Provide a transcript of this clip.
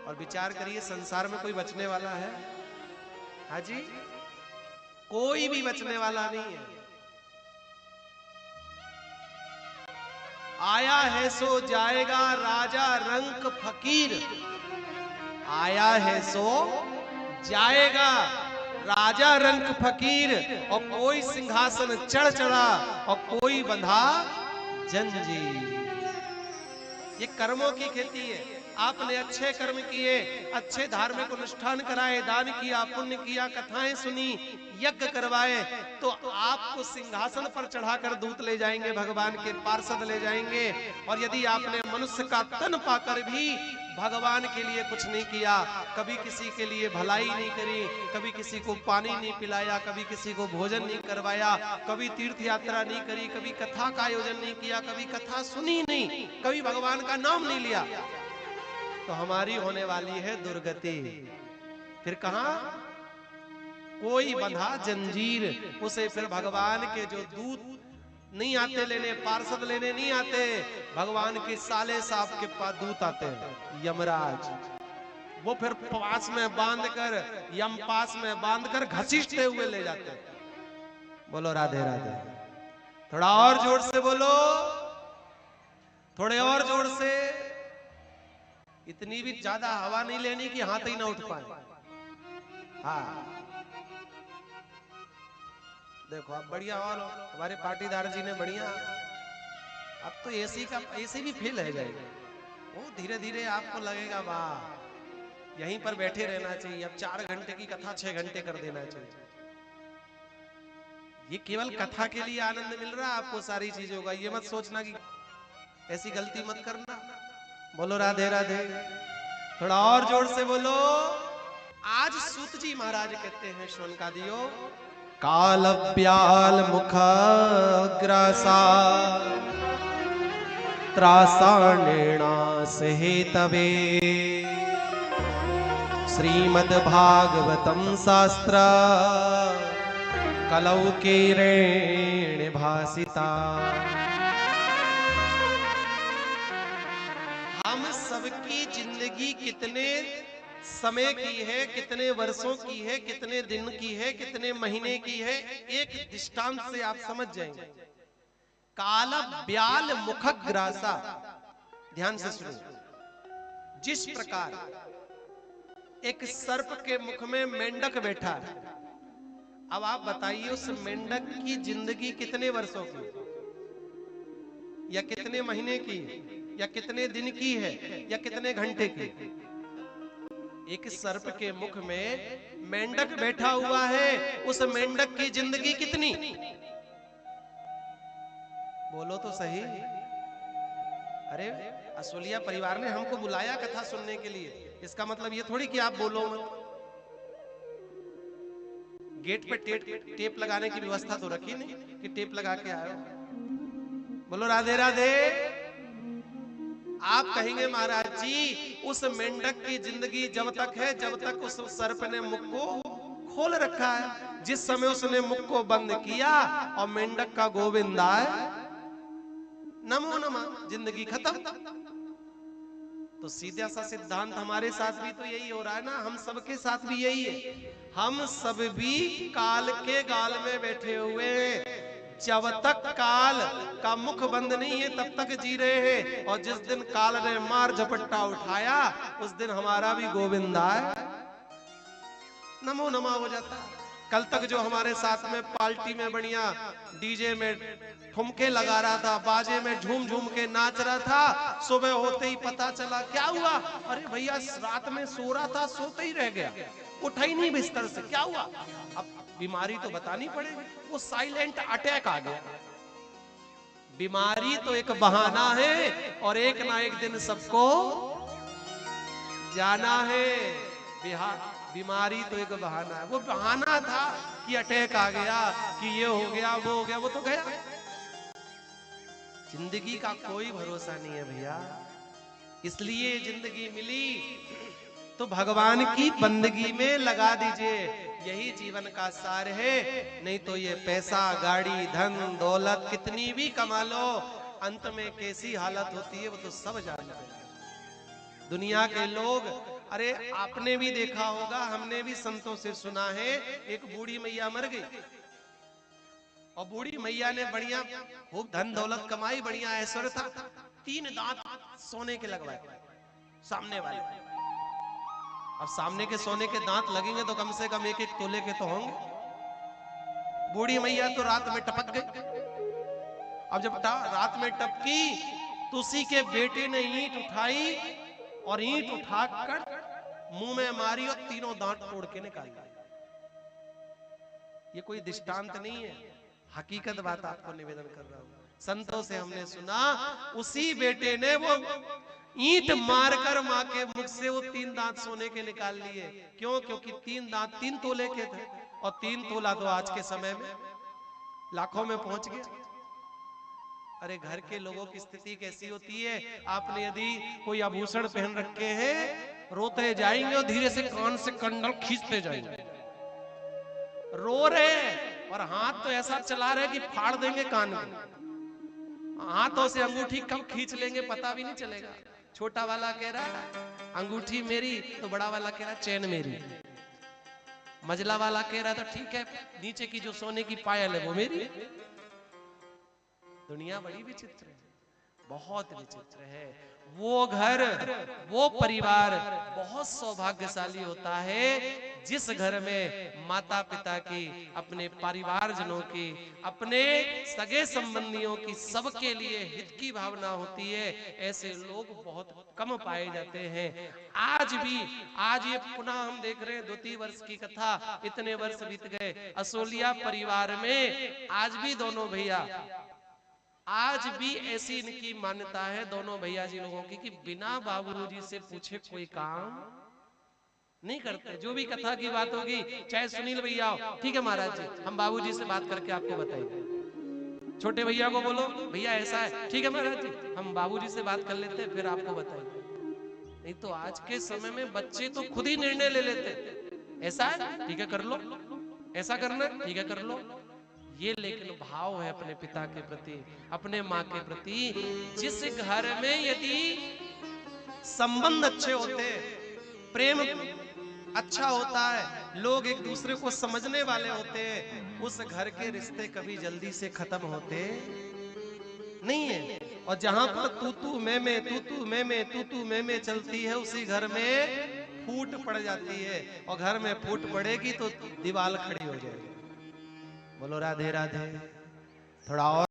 और विचार करिए, संसार में कोई बचने वाला है? हाँ जी, कोई भी बचने वाला नहीं है। आया है सो जाएगा राजा रंक फकीर, आया है सो जाएगा राजा रंक फकीर, और कोई सिंहासन चढ़ चढ़ा और कोई बंधा जंजीर। ये कर्मों की खेती है। आपने अच्छे कर्म किए, अच्छे धार्मिक अनुष्ठान कराए, दान किया, पुण्य किया, कथाएं सुनी, यज्ञ करवाए, तो आपको सिंहासन पर चढ़ाकर दूत ले जाएंगे, भगवान के पार्षद ले जाएंगे। और यदि आपने मनुष्य का तन पाकर भी भगवान के लिए कुछ नहीं किया, कभी किसी के लिए भलाई नहीं करी, कभी किसी को पानी नहीं पिलाया, कभी किसी को भोजन नहीं करवाया, कभी तीर्थ यात्रा नहीं करी, कभी कथा का आयोजन नहीं किया, कभी कथा सुनी नहीं, कभी भगवान का नाम नहीं लिया, तो हमारी होने वाली है दुर्गति। फिर कहां? कोई बंधा जंजीर। उसे फिर भगवान के जो दूत नहीं आते लेने, पार्षद लेने नहीं आते, भगवान के साले साहब के पास दूत आते हैं, यमराज। वो फिर पास में बांधकर, यम पास में बांधकर घसीटते हुए ले जाते हैं। बोलो राधे राधे। थोड़ा और जोर से बोलो, थोड़े और जोर से। इतनी भी ज्यादा हवा नहीं लेनी कि हाथ ही ना उठ पाए। हाँ देखो, अब बढ़िया। और हमारे पाटीदार जी ने बढ़िया, अब तो एसी भी फेल है जाएगा। वो धीरे धीरे आपको लगेगा वाह, यहीं पर बैठे रहना चाहिए। अब 4 घंटे की कथा 6 घंटे कर देना चाहिए। ये केवल कथा के लिए आनंद मिल रहा है आपको सारी चीजों का। ये मत सोचना कि ऐसी गलती मत करना। बोलो राधे राधे। थोड़ा और जोर से बोलो। आज सूत जी महाराज कहते हैं, शौनकादियो, काल ब्याल मुख ग्रासा त्रासाणेणा सहेतवे श्रीमद् भागवतम शास्त्र कलौ कीरेण भासिता। हम सबकी जिंदगी कितने समय की है, कितने वर्षों की है, कितने दिन की है, कितने महीने की है, एक दृष्टांत से आप समझ जाएंगे। काल ब्याल मुख ग्रासा, ध्यान से सुनो। जिस प्रकार एक सर्प के मुख में मेंढक बैठा है, अब आप बताइए उस मेंढक की जिंदगी कितने वर्षों की, या कितने महीने की, या कितने दिन की है, या कितने घंटे की? एक सर्प के मुख में मेंढक बैठा हुआ है, उस मेंढक की जिंदगी कितनी? बोलो तो सही। अरे असुलिया परिवार ने हमको बुलाया कथा सुनने के लिए, इसका मतलब ये थोड़ी कि आप बोलो मत। गेट पे टेप लगाने की व्यवस्था तो रखी नहीं कि टेप लगा के आयो। बोलो राधे राधे। आप कहेंगे महाराज जी, उस मेंढक की जिंदगी जब तक है जब तक उस सर्प ने मुख को खोल रखा है। जिस समय उसने मुख को बंद किया और मेंढक का गोविंदा है, नमो नमः, जिंदगी खत्म। तो सीधा सा सिद्धांत हमारे साथ भी तो यही हो रहा है ना, हम सबके साथ भी यही है। हम सब भी काल के गाल में बैठे हुए हैं। जब तक काल का मुख बंद नहीं है तब तक जी रहे हैं, और जिस दिन काल ने मार झपट्टा उठाया उस दिन हमारा भी गोविंदा है, नमो नमः हो जाता है। कल तक जो हमारे साथ में पार्टी में बढ़िया डीजे में ठुमके लगा रहा था, बाजे में झूम झूम के नाच रहा था, सुबह होते ही पता चला क्या हुआ, अरे भैया रात में सो रहा था, सोते ही रह गया, उठा ही नहीं बिस्तर से, क्या हुआ? अब बीमारी तो बतानी पड़ेगी, वो साइलेंट अटैक आ गया। बीमारी तो एक बहाना है, और एक ना एक दिन सबको जाना है। बीमारी तो एक बहाना है। वो बहाना था कि अटैक आ गया, कि ये हो गया, वो हो गया, वो तो गया। जिंदगी का कोई भरोसा नहीं है भैया। इसलिए जिंदगी मिली तो भगवान की बंदगी में लगा दीजिए, यही जीवन का सार है। नहीं तो ये पैसा, गाड़ी, धन, दौलत कितनी भी कमा लो, अंत में कैसी हालत होती है वो तो सब जानते हैं। दुनिया के लोग अरे आपने भी देखा होगा, हमने भी संतों से सुना है, एक बूढ़ी मैया मर गई और बूढ़ी मैया ने बढ़िया खूब धन दौलत कमाई, बढ़िया ऐश्वर्य था, 3 दांत सोने के लगवाए सामने वाले। अब सामने के सोने के दांत लगेंगे तो कम से कम 1-1 तोले के तो होंगे। बूढ़ी मैया तो रात में टपक गई। अब जब रात में टपकी तो उसी के बेटे ने ईंट उठाई और ईंट उठाकर मुंह में मारी और 3 दांत तोड़ के निकाल दिए। ये कोई दृष्टांत नहीं है, हकीकत बात आपको निवेदन कर रहा हूं। संतों से हमने सुना, उसी बेटे ने वो ईंट मारकर मां के मुख से वो 3 दांत सोने के निकाल लिए। क्यों? क्योंकि 3 दांत 3 तोले के थे और 3 तोला तो आज के समय में लाखों में पहुंच गया। अरे घर के लोगों की स्थिति कैसी होती है? आपने यदि कोई आभूषण पहन रखे हैं, रोते जाएंगे और धीरे से कान से कंडल खींचते जाएंगे। रो रहे और हाथ तो ऐसा चला रहे कि फाड़ देंगे कान को। हाथों से अंगूठी कब खींच लेंगे पता भी नहीं चलेगा। छोटा वाला कह रहा अंगूठी मेरी, तो बड़ा वाला कह रहा चैन मेरी। मझला वाला कह रहा था ठीक है, नीचे की जो सोने की पायल है वो मेरी। दुनिया बड़ी विचित्र है, बहुत विचित्र है। वो घर, वो परिवार बहुत सौभाग्यशाली होता है जिस घर में माता पिता की, अपने परिवारजनों की, अपने सगे संबंधियों की, सबके लिए हित की भावना होती है। ऐसे लोग बहुत कम पाए जाते हैं। आज भी, आज ये पुनः हम देख रहे हैं 2-3 वर्ष की कथा, इतने वर्ष बीत गए। असोलिया परिवार में आज भी दोनों भैया, आज भी ऐसी इनकी मान्यता है दोनों भैया जी लोगों की कि बिना बाबूजी से पूछे कोई काम नहीं करते। जो भी कथा की बात होगी, चाहे सुनील भैया हो, ठीक है महाराज जी हम बाबूजी से बात करके आपको बताएंगे। छोटे भैया को बोलो भैया ऐसा है, ठीक है महाराज जी हम बाबूजी से बात कर लेते हैं फिर आपको बताएंगे। नहीं तो आज के समय में बच्चे तो खुद ही निर्णय ले लेते। ऐसा है ठीक है कर लो, ऐसा करना ठीक है कर लो। ये लेकिन भाव है अपने पिता के प्रति, अपने माँ के प्रति। जिस घर में यदि संबंध अच्छे होते, प्रेम अच्छा होता है, लोग एक दूसरे को समझने वाले होते हैं, उस घर के रिश्ते कभी जल्दी से खत्म होते नहीं है। और जहां पर तू तू मैं मैं, तू तू मैं मैं, तू तू मैं मैं चलती है, उसी घर में फूट पड़ जाती है। और घर में फूट पड़ेगी तो दीवार खड़ी हो जाएगी। बोलो राधे राधे। थोड़ा और